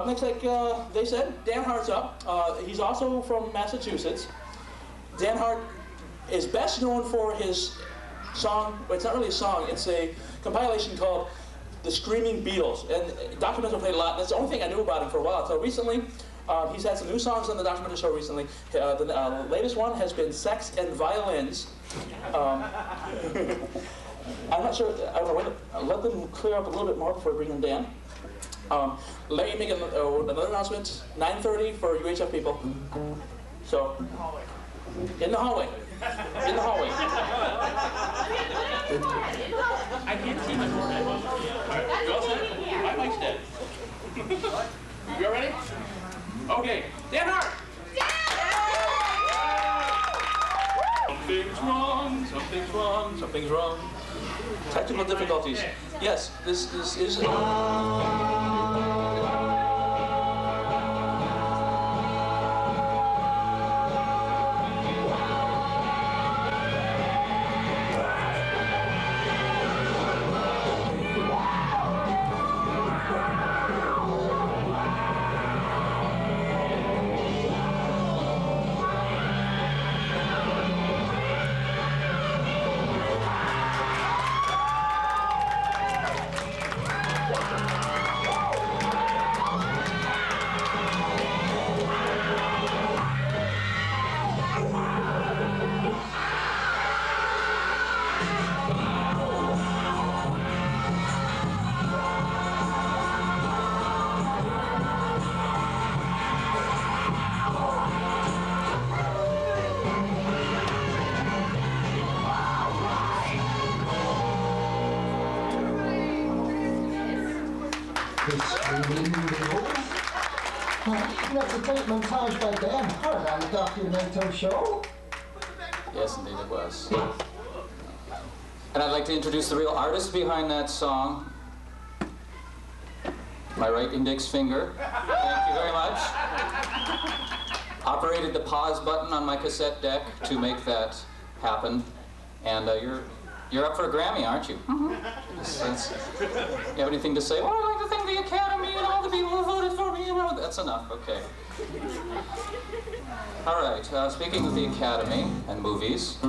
Next, like they said, Dan Hart's up. He's also from Massachusetts. Dan Hart is best known for his song, well, it's not really a song, it's a compilation called The Screaming Beatles. And documentaries played a lot, and that's the only thing I knew about him for a while. So recently, he's had some new songs on the documentary show recently. The latest one has been Sex and Violins. I'm not sure, I don't know, I'll let them clear up a little bit more before I bring them down. Let me make another announcement, 9:30 for UHF people. So, in the hallway. In the hallway. I can't see my forehead. You all set? My mic's dead. You all ready? Okay, Dan Hart! Something's wrong, something's wrong, something's wrong. Technical difficulties. Yes, this is... That's a great montage by Dan Hart on the Documento show. Yes, indeed it was. And I'd like to introduce the real artist behind that song. My right index finger. Thank you very much. Operated the pause button on my cassette deck to make that happen. And you're up for a Grammy, aren't you? Mm-hmm. You have anything to say? Well, I'd like to thank the Academy and all the people who voted for me. That's enough, okay. All right, speaking of the Academy and movies, I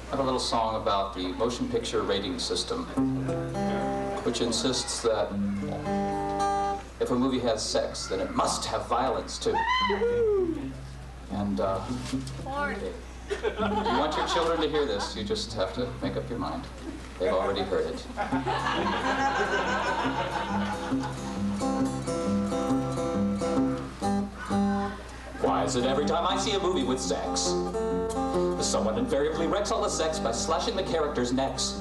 have a little song about the motion picture rating system, which insists that if a movie has sex, then it must have violence too. And if you want your children to hear this, you just have to make up your mind. They've already heard it. Why is it every time I see a movie with sex, someone invariably wrecks all the sex by slashing the characters' necks?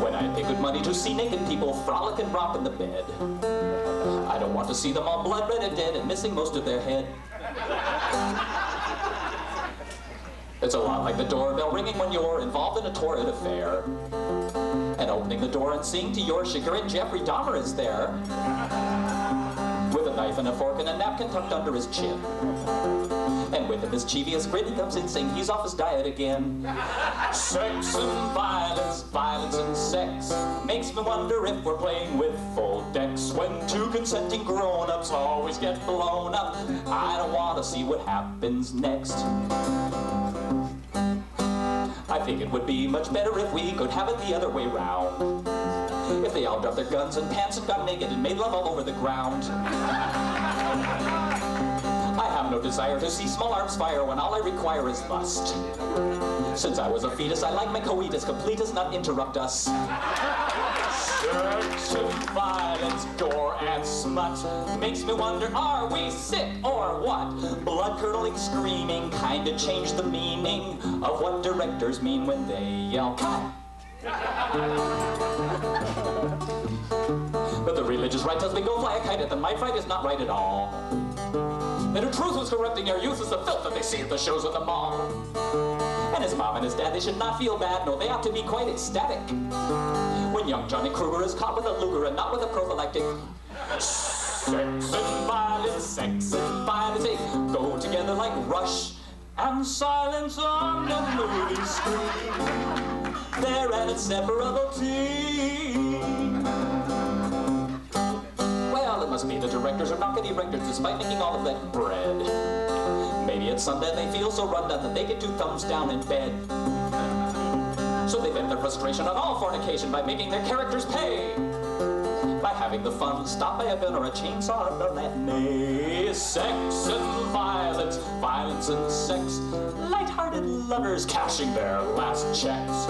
When I pay good money to see naked people frolic and romp in the bed, I don't want to see them all blood red and dead and missing most of their head. It's a lot like the doorbell ringing when you're involved in a torrid affair, and opening the door and seeing to your chagrin Jeffrey Dahmer is there, with a knife and a fork and a napkin tucked under his chin. And with a mischievous grin, he comes in saying he's off his diet again. Sex and violence, violence and sex, makes me wonder if we're playing with full decks. When two consenting grown-ups always get blown up, I don't want to see what happens next. I think it would be much better if we could have it the other way round. If they all dropped their guns and pants and got naked and made love all over the ground. I have no desire to see small arms fire when all I require is lust. Since I was a fetus, I like my coitus complete as not interrupt us. Sex and violence, gore and smut, makes me wonder, are we sick or what? Blood-curdling screaming kinda changed the meaning of what directors mean when they yell, cut! But the religious right tells me go fly a kite at them. My fright is not right at all. That her truth was corrupting their youth is the filth that they see at the shows at the mall. And his mom and his dad, they should not feel bad. No, they ought to be quite ecstatic when young Johnny Kruger is caught with a Luger and not with a prophylactic. Sex and violence, they go together like Rush and and silence on the movie screen. They're at inseparable team. Well, it must be the directors are not getting directors despite making all of that bread. Maybe it's Sunday they feel so run down that they get 2 thumbs down in bed. So they vent their frustration on all fornication by making their characters pay. By having the fun stopped by a gun or a chainsaw or a matinee. Sex and violence, violence and sex. Light-hearted lovers cashing their last checks.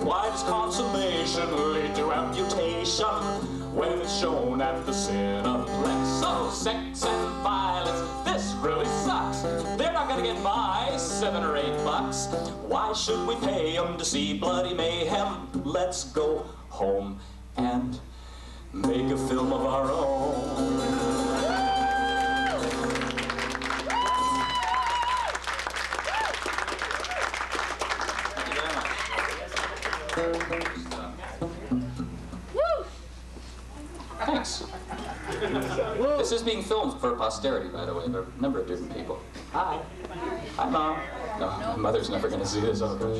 Why does consummation lead to amputation when it's shown at the Cineplex? So sex and violence, this really sucks. They're not gonna get my $7 or $8. Why should we pay them to see bloody mayhem? Let's go home and make a film of our own. Thank you very much. Thanks. This is being filmed for posterity, by the way. There are a number of different people. Hi. Hi, Mom. No, my mother's never going to see this. Oh, gosh.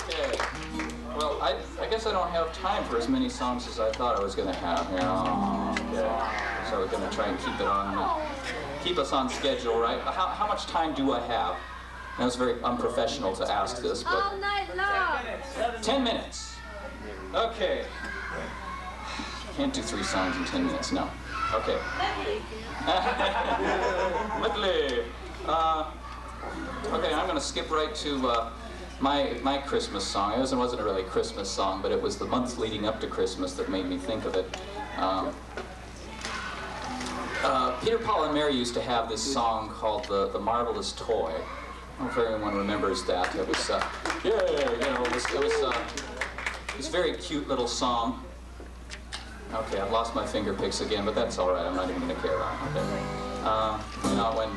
Okay. Well, I guess I don't have time for as many songs as I thought I was going to have. You know? Okay. So we're going to try and keep us on schedule, right? How much time do I have? That was very unprofessional to ask this, but... All night long. 10 minutes. Okay. Can't do 3 songs in 10 minutes, no. Okay. Medley. Okay, I'm going to skip right to my Christmas song. It wasn't a really Christmas song, but it was the months leading up to Christmas that made me think of it. Peter, Paul, and Mary used to have this song called The Marvelous Toy. I don't know if everyone remembers that. It was, it was a very cute little song. Okay, I've lost my finger picks again, but that's all right. I'm not even going to care. Okay. You know, when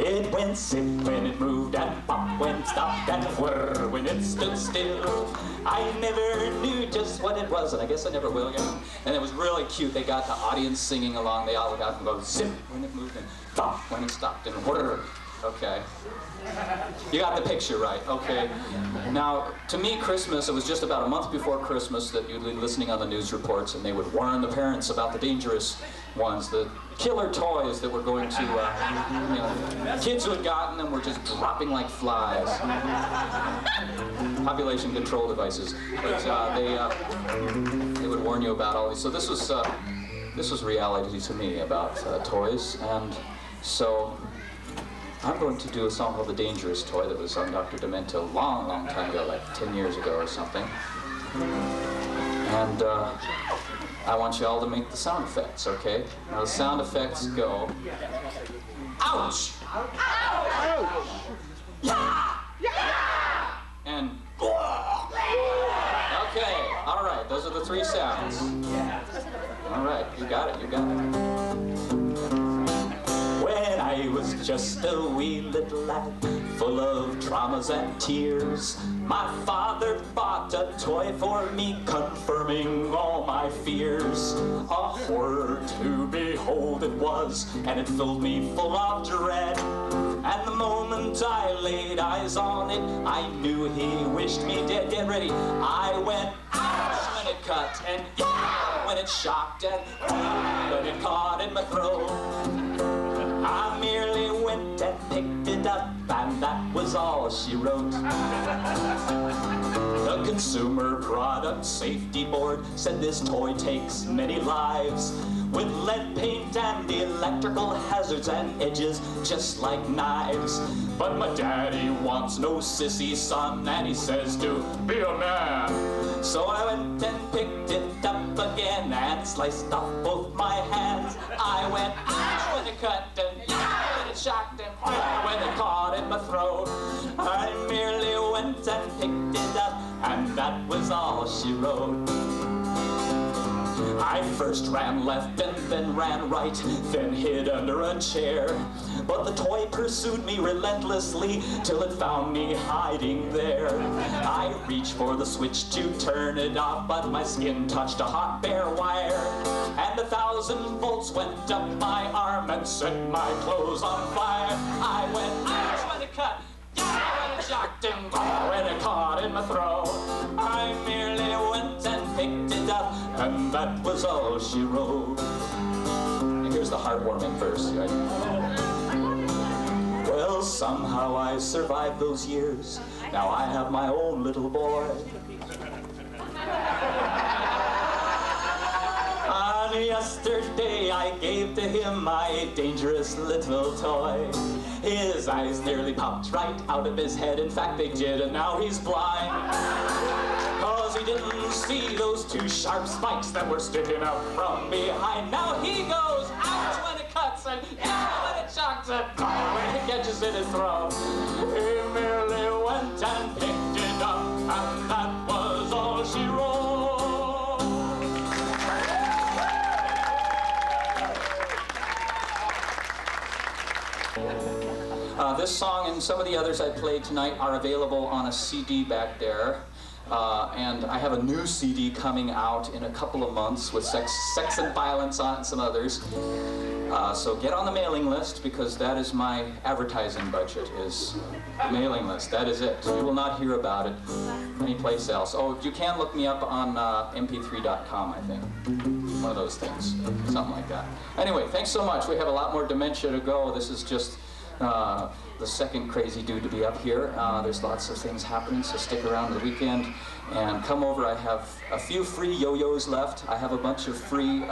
it went zip, when it moved, and pop, when it stopped, and whir, when it stood still. I never knew just what it was, and I guess I never will again. And it was really cute. They got the audience singing along. They all got to go zip when it moved, and pop when it stopped, and whir. Okay. You got the picture right, okay. Now, to me, Christmas, it was just about a month before Christmas that you'd be listening on the news reports and they would warn the parents about the dangerous ones, the killer toys that were going to, you know, kids who had gotten them were just dropping like flies. Population control devices. But they would warn you about all these. So this was reality to me about toys, and so I'm going to do a song called The Dangerous Toy that was on Dr. Dementia a long, long time ago, like 10 years ago or something. And I want you all to make the sound effects, okay? Now the sound effects go... Ouch! Ouch! Yeah! Yeah! And... Okay, all right, those are the 3 sounds. All right, you got it, you got it. When I was just a wee little lad, full of traumas and tears, my father bought a toy for me, confirming all my fears. A horror to behold it was, and it filled me full of dread. And the moment I laid eyes on it, I knew he wished me dead. Get ready. I went ouch when it cut, and yeah when it shocked, and when it caught in my throat. I merely went and picked it up, and that was all she wrote. The Consumer Product Safety Board said this toy takes many lives, with lead paint and electrical hazards and edges just like knives. But my daddy wants no sissy son, and he says to be a man. So I went and picked it up again and sliced off both my hands. I went ouch when it cut, and yeah when it shocked, and when it caught in my throat. I merely went and picked it up, and that was all she wrote. I first ran left and then ran right, then hid under a chair. But the toy pursued me relentlessly till it found me hiding there. I reached for the switch to turn it off, but my skin touched a hot bare wire, and 1,000 volts went up my arm and set my clothes on fire. I went, ouch, when it cut, yeah, when it shocked, and when it caught in my throat. I merely went and picked it up, and that was all she wrote. And here's the heartwarming verse, right? Well, somehow I survived those years. Now I have my own little boy. On yesterday I gave to him my dangerous little toy. His eyes nearly popped right out of his head. In fact, they did, and now he's blind. 'Cause he didn't see those 2 sharp spikes that were sticking up from behind. Now he goes, ouch, when it cuts, and down when it shocks, and when it catches in his throat. He merely went and picked it up, and that was all she wrote. This song and some of the others I played tonight are available on a CD back there. And I have a new CD coming out in a couple of months with sex and violence on it and some others. So get on the mailing list, because that is my advertising budget, is the mailing list. That is it. You will not hear about it anyplace else. Oh, you can look me up on mp3.com, I think. One of those things. Something like that. Anyway, thanks so much. We have a lot more Dementia to go. This is just the second crazy dude to be up here. There's lots of things happening, so stick around the weekend and come over. I have a few free yo-yos left. I have a bunch of free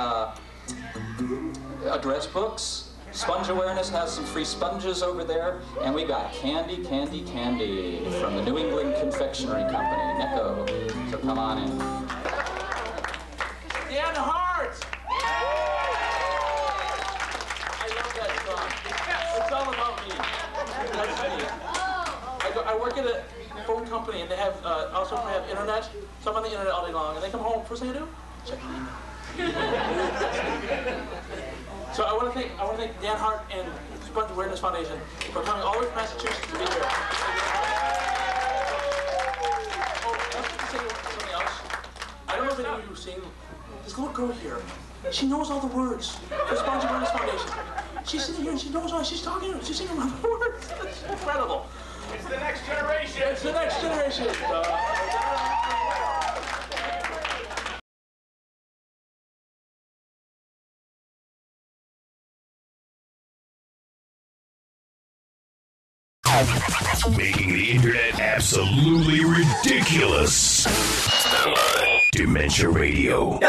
address books. Sponge Awareness has some free sponges over there, and we got candy from the New England Confectionery Company, Necco. So come on in. Dan Hart! I love that song. It's all about me. That's me. I work at a phone company, and they have also have internet. So I'm on the internet all day long, and they come home. First thing I do, check my email. So I want to thank Dan Hart and Sponge Awareness Foundation for coming all the way from Massachusetts to be here. Oh, I was going to say something else. I don't know if any of you have seen this little girl here. She knows all the words for Sponge Awareness Foundation. She's sitting here and she knows all. She's talking. She's singing all the words. It's incredible. It's the next generation. It's the next generation. Making the internet absolutely ridiculous. Dementia Radio.